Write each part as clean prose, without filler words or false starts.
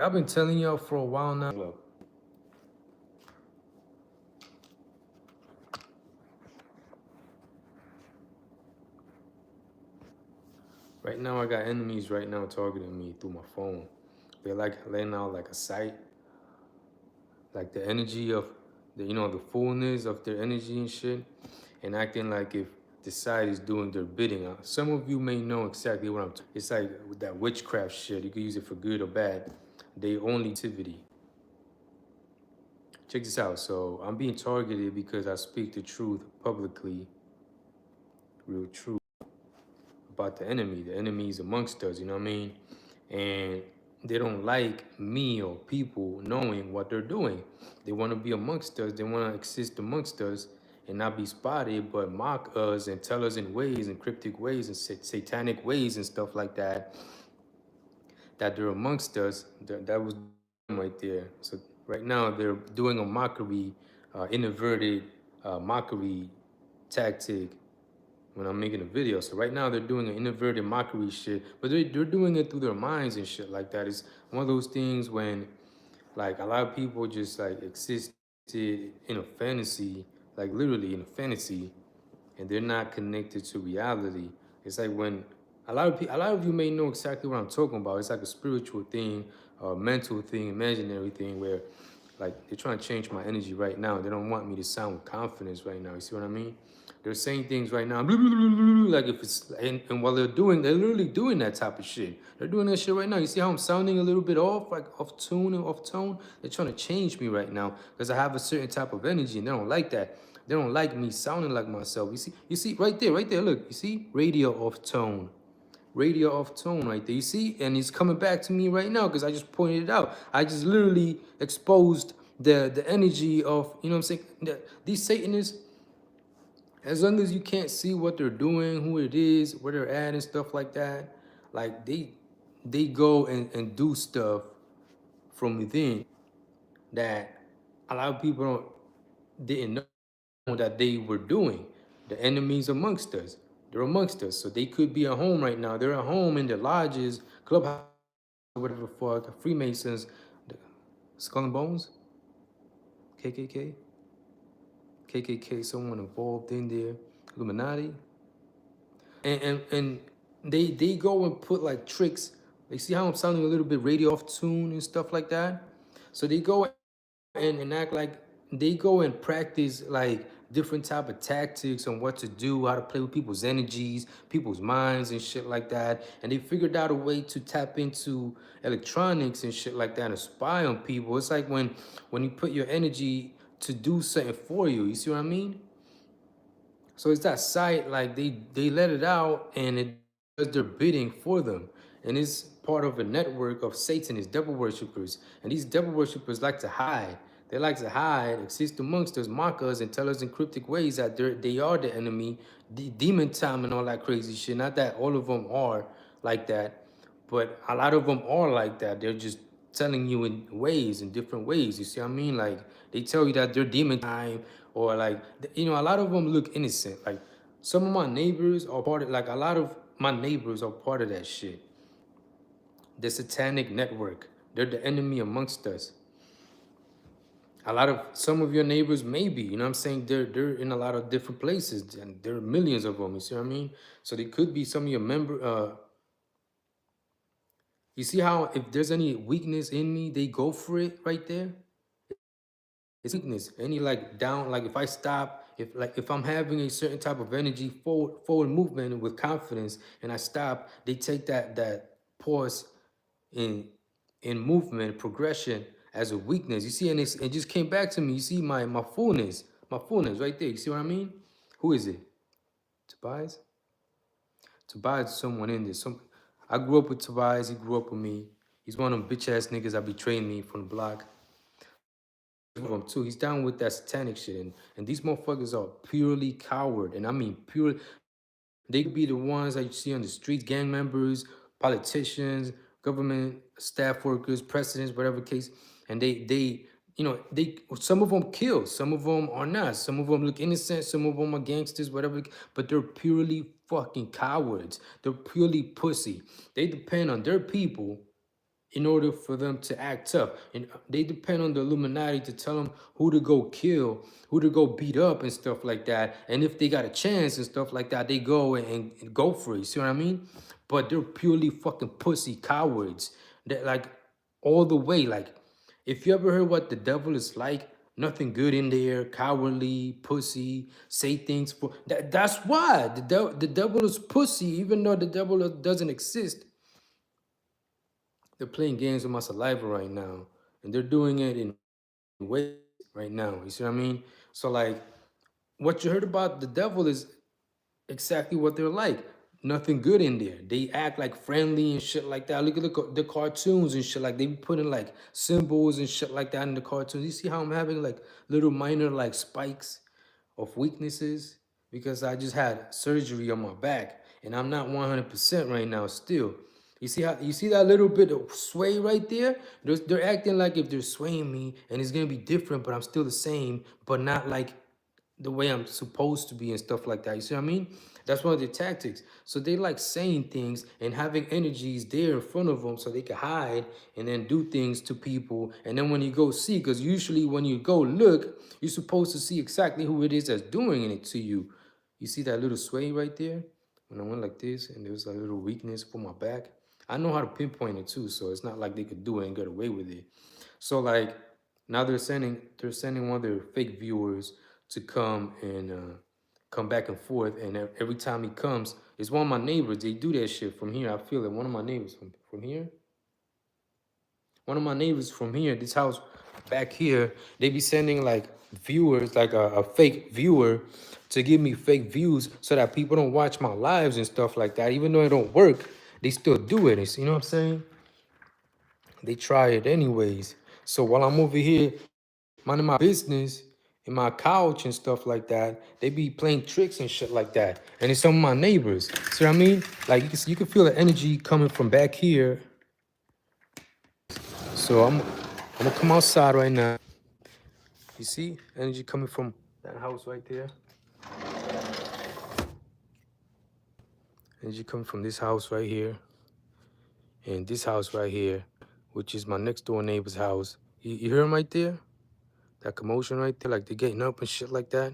I've been telling y'all for a while now. Look, right now I got enemies right now targeting me through my phone. They're like laying out like a sight, like the energy of the fullness of their energy and shit, and acting like if the side is doing their bidding. Some of you may know exactly what I'm talking. It's like with that witchcraft shit. You can use it for good or bad. They only activity. Check this out. So I'm being targeted because I speak the truth publicly, real truth about the enemy. The enemies amongst us, you know what I mean? And they don't like me or people knowing what they're doing. They want to be amongst us. They want to exist amongst us and not be spotted, but mock us and tell us in ways, in cryptic ways, and satanic ways and stuff like that, that they're amongst us. That was right there. So right now they're doing a mockery, inverted mockery tactic when I'm making a video. So right now they're doing an inverted mockery shit, but they're doing it through their minds and shit like that. It's one of those things when like a lot of people just like existed in a fantasy, like literally in a fantasy, and they're not connected to reality. It's like when a lot of you may know exactly what I'm talking about. It's like a spiritual thing, a mental thing, imaginary thing where like they're trying to change my energy right now. They don't want me to sound with confidence right now. You see what I mean? They're saying things right now, like if it's and while they're literally doing that type of shit. They're doing that shit right now. You see how I'm sounding a little bit off, like off tune and off tone? They're trying to change me right now because I have a certain type of energy and they don't like that. They don't like me sounding like myself. You see, right there, look, you see? Radio off tone. Radio off tone right there. You see? And it's coming back to me right now because I just pointed it out. I just literally exposed the energy of, you know what I'm saying? These Satanists, as long as you can't see what they're doing, who it is, where they're at and stuff like that, like they go and do stuff from within that a lot of people didn't know that they were doing. The enemies amongst us. They're amongst us. So they could be at home right now. They're at home in their lodges, clubhouse, whatever the fuck, Freemasons, Skull and Bones, KKK, KKK, someone involved in there, Illuminati. And they go and put like tricks. They see how I'm sounding a little bit radio off tune and stuff like that. So they go and act like they go and practice like different type of tactics on what to do, how to play with people's energies, people's minds and shit like that. And they figured out a way to tap into electronics and shit like that and spy on people. It's like when you put your energy to do something for you. You see what I mean? So it's that site, like they let it out and it does their bidding for them. And it's part of a network of Satanists, devil worshippers. And these devil worshippers like to hide. They like to hide, exist amongst us, mock us, and tell us in cryptic ways that they are the enemy, demon time and all that crazy shit. Not that all of them are like that, but a lot of them are like that. They're just telling you in ways, in different ways. You see what I mean? Like they tell you that they're demon time, or like a lot of them look innocent. Like some of my neighbors are part of, like a lot of my neighbors are part of that shit. The satanic network. They're the enemy amongst us. A lot of some of your neighbors maybe, you know what I'm saying? They're in a lot of different places and there are millions of them. You see what I mean? So they could be some of your you see how if there's any weakness in me, they go for it right there? It's weakness. Any like down, like if I stop, if I'm having a certain type of energy, forward movement with confidence, and I stop, they take that pause in movement, progression as a weakness. You see, and it just came back to me. You see my fullness right there. You see what I mean? Who is it? Tobias? Tobias is someone in this. I grew up with Tobias. He grew up with me. He's one of them bitch ass niggas that betrayed me from the block. Him too. He's down with that satanic shit, and these motherfuckers are purely coward, and I mean pure. They could be the ones that you see on the streets, gang members, politicians, government staff workers, presidents, whatever case, and they some of them kill, some of them are not, some of them look innocent, some of them are gangsters, whatever, but they're purely fucking cowards. They're purely pussy. They depend on their people in order for them to act tough. And they depend on the Illuminati to tell them who to go kill, who to go beat up and stuff like that. And if they got a chance and stuff like that, they go and go for it. See what I mean? But they're purely fucking pussy cowards. That like all the way. Like if you ever heard what the devil is like, nothing good in there, cowardly, pussy, say things for that's why the devil is pussy, even though the devil doesn't exist. They're playing games with my saliva right now, and they're doing it in ways right now. You see what I mean? So like, what you heard about the devil is exactly what they're like. Nothing good in there. They act like friendly and shit like that. Look at the cartoons and shit. Like they be putting like symbols and shit like that in the cartoons. You see how I'm having like little minor like spikes of weaknesses because I just had surgery on my back and I'm not 100% right now still. You see that little bit of sway right there? They're acting like if they're swaying me and it's gonna be different, but I'm still the same, but not like the way I'm supposed to be and stuff like that. You see what I mean? That's one of their tactics. So they like saying things and having energies there in front of them so they can hide and then do things to people. And then when you go see, because usually when you go look, you're supposed to see exactly who it is that's doing it to you. You see that little sway right there? When I went like this and there was a little weakness for my back. I know how to pinpoint it too, so it's not like they could do it and get away with it. So like now they're sending one of their fake viewers to come and come back and forth. And every time he comes, it's one of my neighbors. They do that shit from here. I feel it. One of my neighbors from here. One of my neighbors from here, this house back here, they be sending like viewers, like a fake viewer to give me fake views so that people don't watch my lives and stuff like that. Even though it don't work, they still do it. You know what I'm saying? They try it anyways. So while I'm over here minding my business in my couch and stuff like that, they be playing tricks and shit like that. And it's some of my neighbors. See what I mean? Like you can feel the energy coming from back here. So I'm gonna come outside right now. You see energy coming from that house right there. Energy coming from this house right here, and this house right here, which is my next door neighbor's house. You hear them right there? That commotion right there, like they're getting up and shit like that.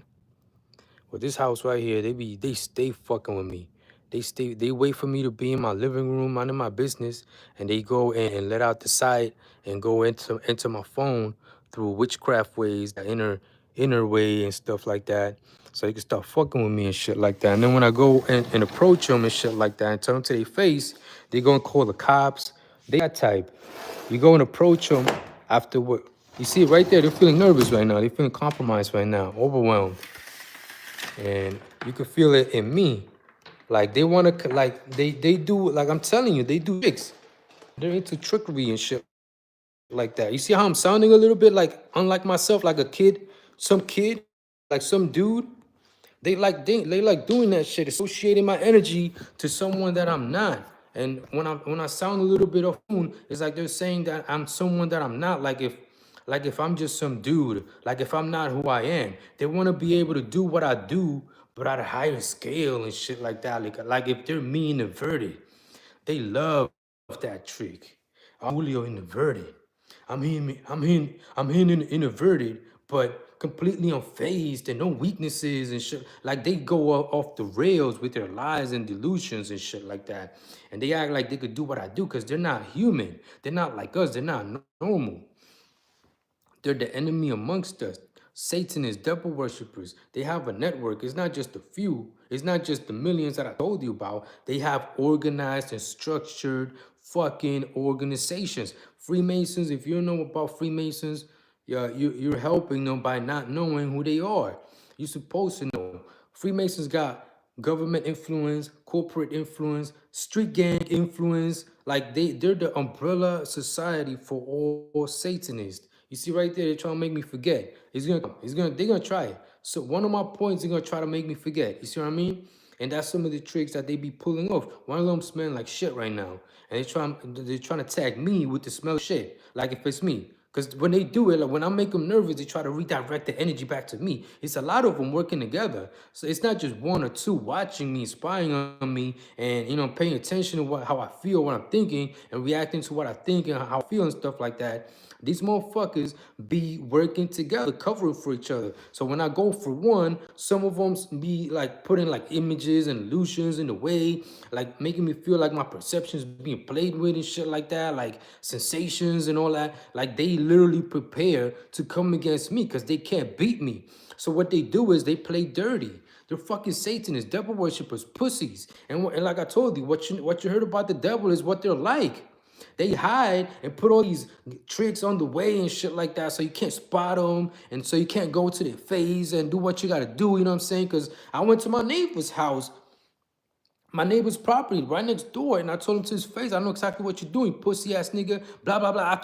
Well, this house right here, they stay fucking with me. They wait for me to be in my living room, minding my business, and they go and let out the sight and go into my phone through witchcraft ways, the inner way and stuff like that. So they can start fucking with me and shit like that. And then when I go and approach them and shit like that and tell them to their face, they go and call the cops. They that type. You go and approach them after what you see it right there, they're feeling nervous right now. They're feeling compromised right now, overwhelmed. And you can feel it in me. Like they want to, like they do, like I'm telling you, they do tricks. They're into trickery and shit like that. You see how I'm sounding a little bit like unlike myself, like a kid, like some dude. They like doing that shit, associating my energy to someone that I'm not. And when I sound a little bit off, it's like they're saying that I'm someone that I'm not. Like if I'm just some dude, like if I'm not who I am, they want to be able to do what I do, but at a higher scale and shit like that. Like if they're me inverted, they love that trick. I'm Julio inverted. I'm inverted, but completely unfazed and no weaknesses and shit. Like they go off the rails with their lies and delusions and shit like that. And they act like they could do what I do because they're not human. They're not like us. They're not normal. They're the enemy amongst us. Satan is devil worshippers. They have a network. It's not just a few. It's not just the millions that I told you about. They have organized and structured fucking organizations. Freemasons, if you know about Freemasons, yeah, you're helping them by not knowing who they are. You're supposed to know. Freemasons got government influence, corporate influence, street gang influence. Like they're the umbrella society for all Satanists. You see right there, they're trying to make me forget. They're gonna try it. So one of my points, they're gonna try to make me forget. You see what I mean? And that's some of the tricks that they be pulling off. One of them smelling like shit right now. And they're trying to tag me with the smell of shit. Like if it's me. Because when they do it, like when I make them nervous, they try to redirect the energy back to me. It's a lot of them working together. So it's not just one or two watching me, spying on me, and paying attention to how I feel, what I'm thinking, and reacting to what I think and how I feel and stuff like that. These motherfuckers be working together, covering for each other. So when I go for one, some of them be like putting like images and illusions in the way, like making me feel like my perceptions being played with and shit like that, like sensations and all that. Like they literally prepare to come against me because they can't beat me. So what they do is they play dirty. They're fucking Satanists, devil worshippers, pussies. And like I told you, what you heard about the devil is what they're like. They hide and put all these tricks on the way and shit like that so you can't spot them and so you can't go to their face and do what you got to do, you know what I'm saying? Because I went to my neighbor's house, my neighbor's property right next door, and I told him to his face, I know exactly what you're doing, pussy ass nigga, blah, blah, blah.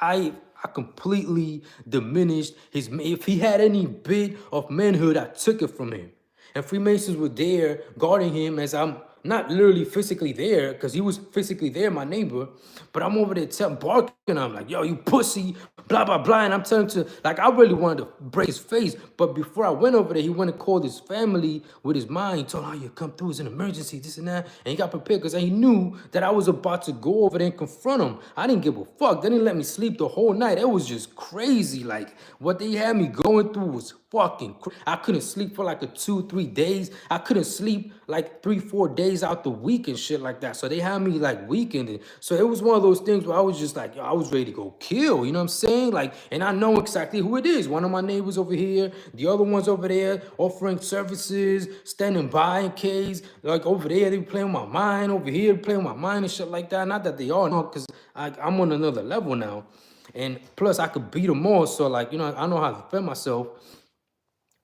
I completely diminished his, if he had any bit of manhood, I took it from him. And Freemasons were there guarding him as I'm not literally physically there, because he was physically there, my neighbor, but I'm over there barking. I'm like, yo, you pussy, blah, blah, blah. And I'm telling him to, like, I really wanted to break his face. But before I went over there, he went and called his family with his mind. He told him, oh, you come through, it's an emergency, this and that. And he got prepared because he knew that I was about to go over there and confront him. I didn't give a fuck. They didn't let me sleep the whole night. It was just crazy. Like, what they had me going through was fucking crazy. I couldn't sleep for like 2-3 days. I couldn't sleep like 3-4 days out the week and shit like that. So they had me like weekending. So it was one of those things where I was just like, yo, I was ready to go kill. You know what I'm saying? Like, and I know exactly who it is. One of my neighbors over here, the other one's over there offering services, standing by in case. Like over there, they playing with my mind. Over here, playing with my mind and shit like that. Not that they are, no, because I'm on another level now. And plus, I could beat them all. So like, I know how to defend myself.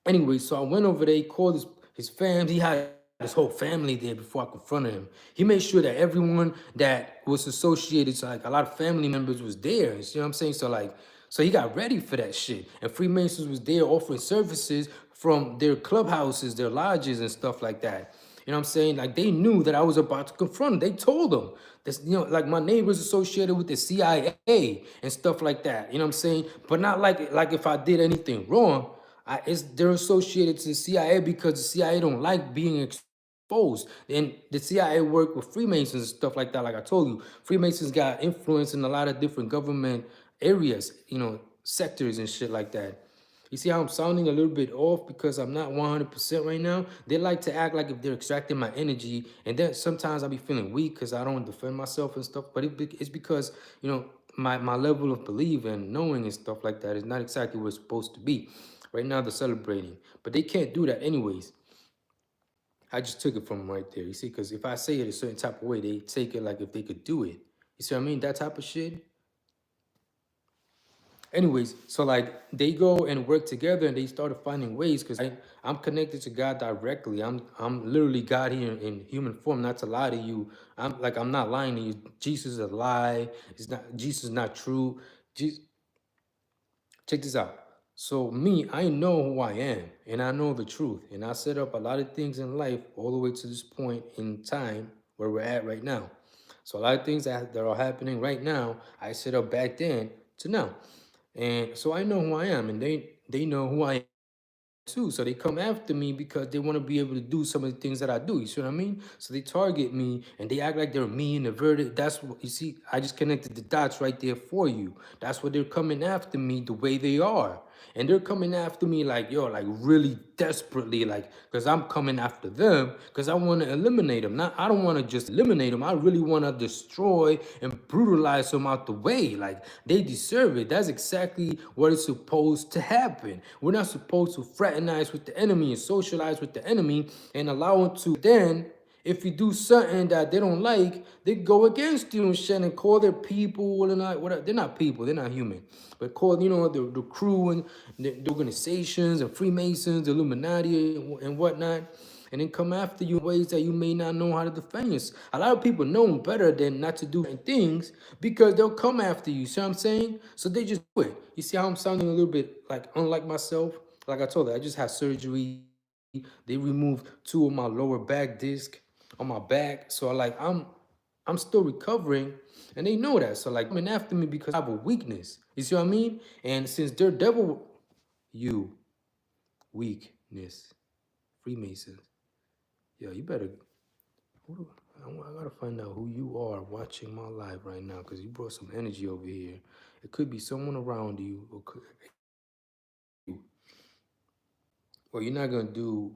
Anyway, so I went over there, he called his fam. He had his whole family there before I confronted him. He made sure that everyone that was associated, so like a lot of family members was there. You see what I'm saying? So he got ready for that shit. And Freemasons was there offering services from their clubhouses, their lodges and stuff like that. You know what I'm saying? Like they knew that I was about to confront him. They told them. This, like my neighbors associated with the CIA and stuff like that. You know what I'm saying? But not like if I did anything wrong. They're associated to the CIA because the CIA don't like being exposed. And the CIA work with Freemasons and stuff like that. Like I told you, Freemasons got influence in a lot of different government areas, sectors and shit like that. You see how I'm sounding a little bit off because I'm not 100% right now? They like to act like if they're extracting my energy, and then sometimes I'll be feeling weak because I don't defend myself and stuff, but it's because, my level of belief and knowing and stuff like that is not exactly what it's supposed to be. Right now they're celebrating, but they can't do that anyways. I just took it from them right there, you see, because if I say it a certain type of way, they take it like if they could do it. You see what I mean? That type of shit. Anyways, so like they go and work together and they started finding ways because I'm connected to God directly. I'm literally God here in human form. Not to lie to you, I'm not lying to you. Jesus is a lie. It's not, Jesus is not true. Jesus, check this out. So me, I know who I am and I know the truth. And I set up a lot of things in life all the way to this point in time where we're at right now. So a lot of things that are happening right now, I set up back then to now. And so I know who I am and they know who I am too. So they come after me because they want to be able to do some of the things that I do. You see what I mean? So they target me and they act like they're mean and averted. That's what you see. I just connected the dots right there for you. That's what they're coming after me the way they are. And they're coming after me like, yo, like really desperately, like, because I'm coming after them because I want to eliminate them. I don't want to just eliminate them. I really want to destroy and brutalize them out the way. Like, they deserve it. That's exactly what is supposed to happen. We're not supposed to fraternize with the enemy and socialize with the enemy and allow them to then, if you do something that they don't like, they go against you and shit and call their people and whatever. They're not people, they're not human. But call, the crew and the organizations and Freemasons, the Illuminati and whatnot, and then come after you in ways that you may not know how to defend yourself. A lot of people know better than not to do things because they'll come after you. See what I'm saying? So they just do it. You see how I'm sounding a little bit like unlike myself? Like I told you, I just had surgery. They removed 2 of my lower back discs on my back. So I'm I'm still recovering, and they know that. So like coming after me because I have a weakness. You see what I mean? And since they're devil, you weakness, Freemasons. Yo, you better. I gotta find out who you are watching my live right now, because you brought some energy over here. It could be someone around you, or well, you're not gonna do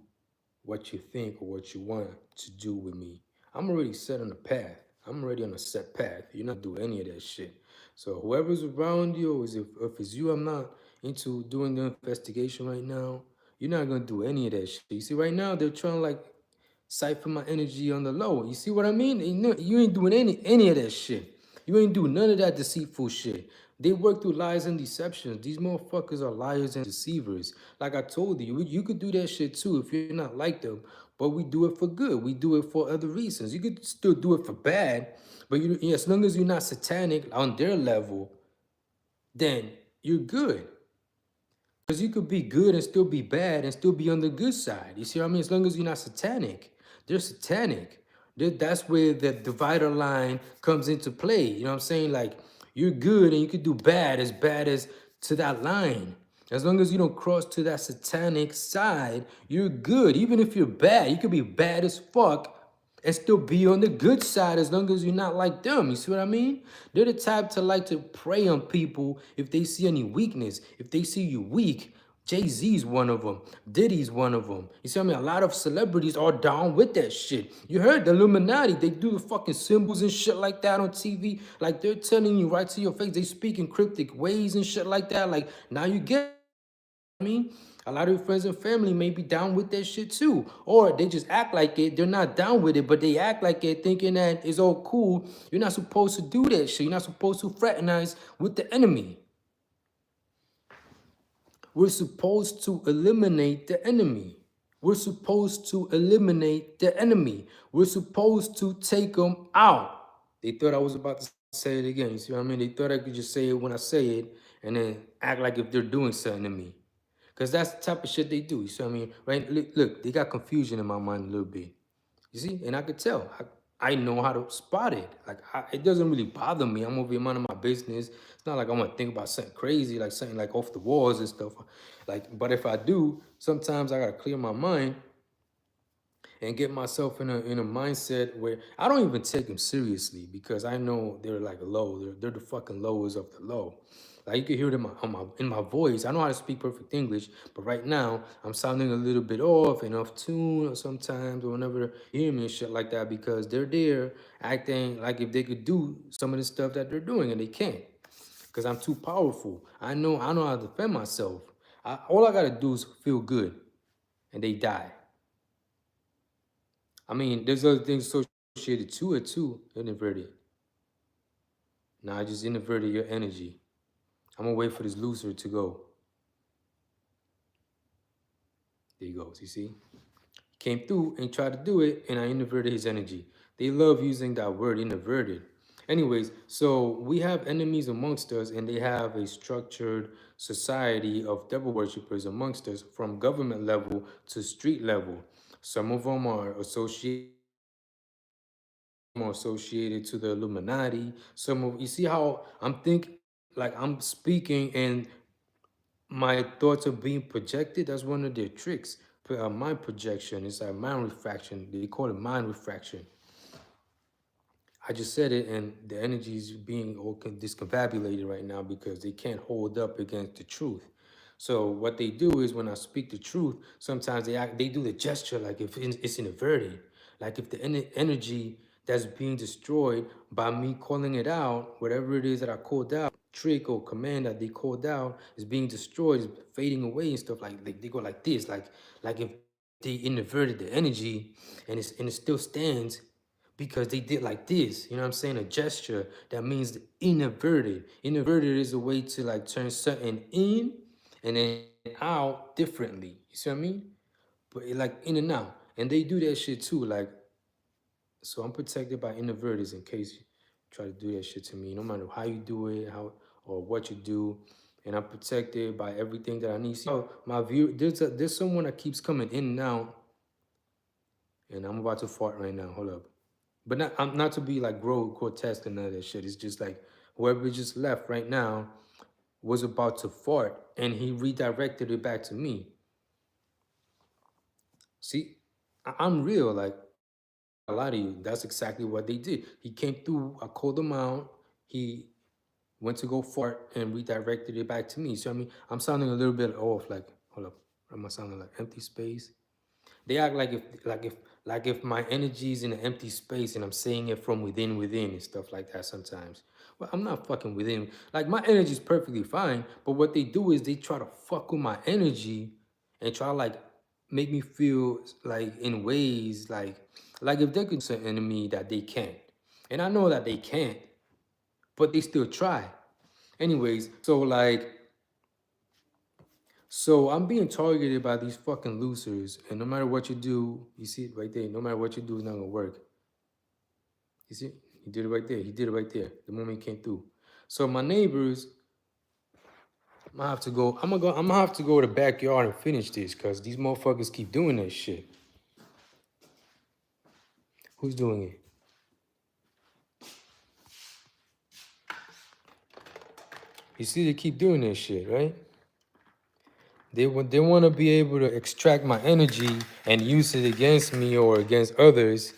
what you think or what you want to do with me. I'm already set on a path. I'm already on a set path. You're not doing any of that shit. So whoever's around you, or if it's you, I'm not into doing the investigation right now. You're not gonna do any of that shit. You see, right now they're trying to like siphon my energy on the low. You see what I mean? You ain't doing any of that shit. You ain't doing none of that deceitful shit. They work through lies and deceptions. These motherfuckers are liars and deceivers. Like I told you, you could do that shit too if you're not like them. But we do it for good. We do it for other reasons. You could still do it for bad, but as long as you're not satanic on their level, then you're good. Because you could be good and still be bad and still be on the good side. You see what I mean? As long as you're not satanic. They're satanic. That's where the divider line comes into play. You know what I'm saying? Like, you're good and you could do bad as to that line. As long as you don't cross to that satanic side, you're good. Even if you're bad, you could be bad as fuck and still be on the good side as long as you're not like them. You see what I mean? They're the type to like to prey on people if they see any weakness. If they see you weak, Jay-Z's one of them. Diddy's one of them. You see what I mean? A lot of celebrities are down with that shit. You heard the Illuminati. They do the fucking symbols and shit like that on TV. Like they're telling you right to your face. They speak in cryptic ways and shit like that. Like now you get me. A lot of your friends and family may be down with that shit too. Or they just act like it. They're not down with it, but they act like it, thinking that it's all cool. You're not supposed to do that shit. You're not supposed to fraternize with the enemy. We're supposed to eliminate the enemy. We're supposed to eliminate the enemy. We're supposed to take them out. They thought I was about to say it again. You see what I mean? They thought I could just say it when I say it and then act like if they're doing something to me. Because that's the type of shit they do. You see what I mean? Right? Look, they got confusion in my mind a little bit. You see? And I could tell. I know how to spot it. Like, it doesn't really bother me. I'm over here minding my business. It's not like I'm going to think about something crazy, like something like off the walls and stuff. Like, but if I do, sometimes I got to clear my mind and get myself in a mindset where I don't even take them seriously because I know they're like low. They're the fucking lowest of the low. Like you can hear it in my voice. I know how to speak perfect English, but right now I'm sounding a little bit off and off tune or sometimes or whenever you hear me and shit like that because they're there acting like if they could do some of the stuff that they're doing and they can't. Because I'm too powerful. I know how to defend myself. All I gotta do is feel good and they die. I mean, there's other things associated to it too, inverted. Now I just inverted your energy. I'm gonna wait for this loser to go. There he goes, you see? Came through and tried to do it, and I inverted his energy. They love using that word, inverted. Anyways, so we have enemies amongst us, and they have a structured society of devil worshippers amongst us from government level to street level. Some of them are associated to the Illuminati. Some of you see how I'm thinking, like I'm speaking and my thoughts are being projected. That's one of their tricks. Mind projection is like mind refraction. They call it mind refraction. I just said it, and the energy is being all discombobulated right now because they can't hold up against the truth. So what they do is when I speak the truth, sometimes they do the gesture like if it's inverted, like if the energy that's being destroyed by me calling it out, whatever it is that I called out, trick or command that they called out is being destroyed, is fading away and stuff like they go like this, like if they inverted the energy and it still stands because they did like this, you know what I'm saying? A gesture that means inverted. Inverted is a way to like turn something in and then out differently. You see what I mean? But like in and out. And they do that shit too. Like, so I'm protected by inverters in case you try to do that shit to me. No matter how you do it, how or what you do. And I'm protected by everything that I need. So my view, there's someone that keeps coming in and out. And I'm about to fart right now. Hold up. But not to be like grotesque and none of that shit. It's just like whoever just left right now was about to fart and he redirected it back to me. See, I'm real. Like, I lie to you. That's exactly what they did. He came through. I called him out. He went to go fart and redirected it back to me. So I mean, I'm sounding a little bit off. Like, hold up, am I sounding like empty space? They act like if my energy is in an empty space and I'm saying it from within and stuff like that sometimes. Well, I'm not fucking within. Like my energy is perfectly fine, but what they do is they try to fuck with my energy and try to like make me feel like in ways like if they could say enemy that they can't. And I know that they can't, but they still try. Anyways, so I'm being targeted by these fucking losers, and no matter what you do, you see it right there. No matter what you do, it's not gonna work. You see, he did it right there. He did it right there. The moment he came through. So my neighbors, I'm gonna have to go. I'm gonna have to go to the backyard and finish this, cause these motherfuckers keep doing that shit. Who's doing it? You see, they keep doing this shit, right? They want to be able to extract my energy and use it against me or against others.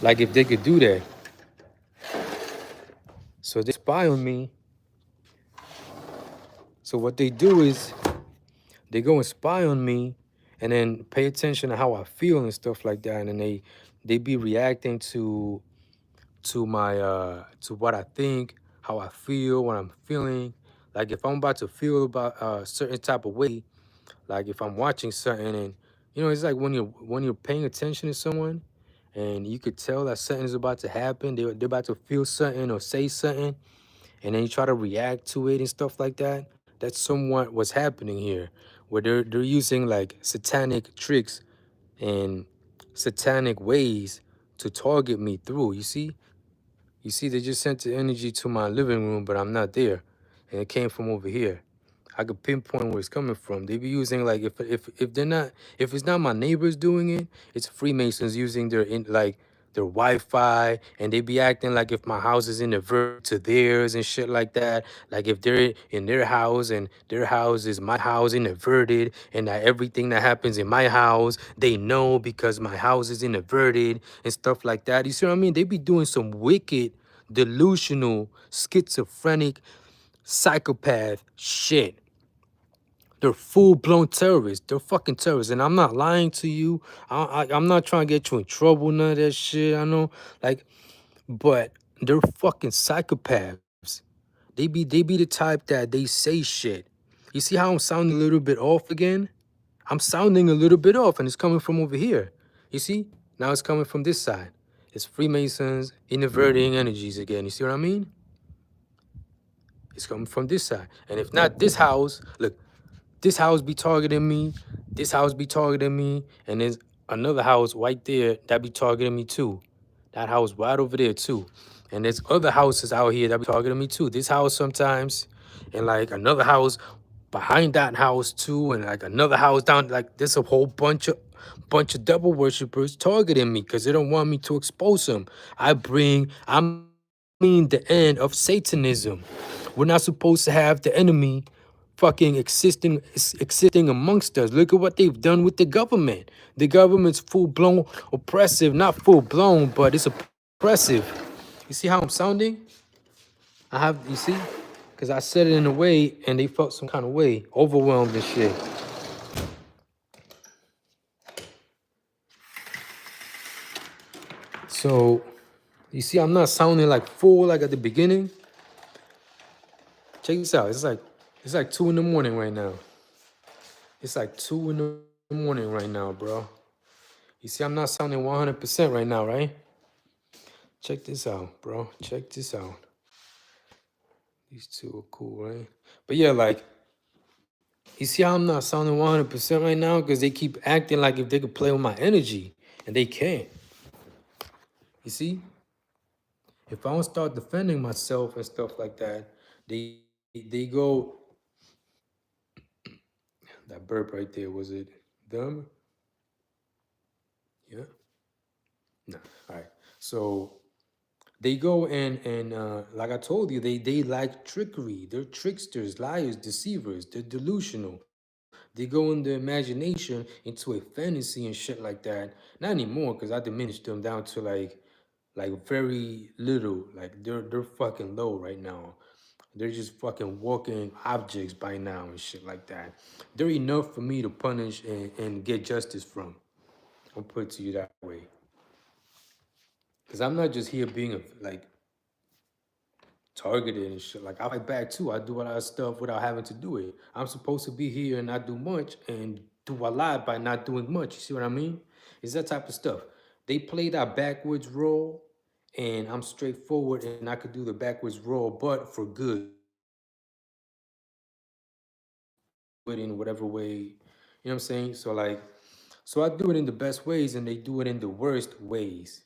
Like if they could do that. So they spy on me. So what they do is they go and spy on me and then pay attention to how I feel and stuff like that. And then they be reacting to my to what I think, how I feel, what I'm feeling. Like if I'm about to feel about a certain type of way, like if I'm watching something and it's like when you're paying attention to someone and you could tell that something is about to happen, they're about to feel something or say something, and then you try to react to it and stuff like that. That's somewhat what's happening here, where they're using like satanic tricks and satanic ways to target me through. You see, they just sent the energy to my living room, but I'm not there, and it came from over here. I could pinpoint where it's coming from. They be using like if they're not if it's not my neighbors doing it, it's Freemasons using their Wi-Fi, and they be acting like if my house is inverted to theirs and shit like that. Like if they're in their house and their house is my house inverted, and that everything that happens in my house they know because my house is inverted and stuff like that. You see what I mean? They be doing some wicked, delusional, schizophrenic, psychopath shit. They're full-blown terrorists. They're fucking terrorists. And I'm not lying to you. I'm not trying to get you in trouble, none of that shit. I know, like, but they're fucking psychopaths. They be the type that they say shit. You see how I'm sounding a little bit off again? I'm sounding a little bit off, and it's coming from over here. You see? Now it's coming from this side. It's Freemasons inverting energies again. You see what I mean? It's coming from this side. And if not this house, look, this house be targeting me, this house be targeting me, and there's another house right there that be targeting me too. That house right over there too. And there's other houses out here that be targeting me too. This house sometimes, and like another house behind that house too, and like another house down, like there's a whole bunch of devil worshippers targeting me because they don't want me to expose them. I mean the end of Satanism. We're not supposed to have the enemy fucking existing amongst us. Look at what they've done with the government. The government's full-blown oppressive, not full-blown, but it's oppressive. You see how I'm sounding? You see? Because I said it in a way and they felt some kind of way, overwhelmed and shit. So, you see, I'm not sounding like full like at the beginning. Check this out. It's like 2 in the morning right now. It's like 2 in the morning right now, bro. You see, I'm not sounding 100% right now, right? Check this out, bro. Check this out. These two are cool, right? But yeah, like, you see how I'm not sounding 100% right now? Because they keep acting like if they could play with my energy, and they can't. You see? If I don't start defending myself and stuff like that, they go. That burp right there, was it them? Yeah. Nah. All right. So they go and like I told you, they like trickery. They're tricksters, liars, deceivers. They're delusional. They go in their imagination into a fantasy and shit like that. Not anymore, because I diminished them down to like very little. Like they're fucking low right now. They're just fucking walking objects by now and shit like that. They're enough for me to punish and get justice from. I'll put it to you that way. Cause I'm not just here being a like targeted and shit. Like I fight back too. I do a lot of stuff without having to do it. I'm supposed to be here and not do much and do a lot by not doing much. You see what I mean? It's that type of stuff. They play that backwards role and I'm straightforward and I could do the backwards role, but for good. Do it in whatever way, you know what I'm saying? So I do it in the best ways and they do it in the worst ways.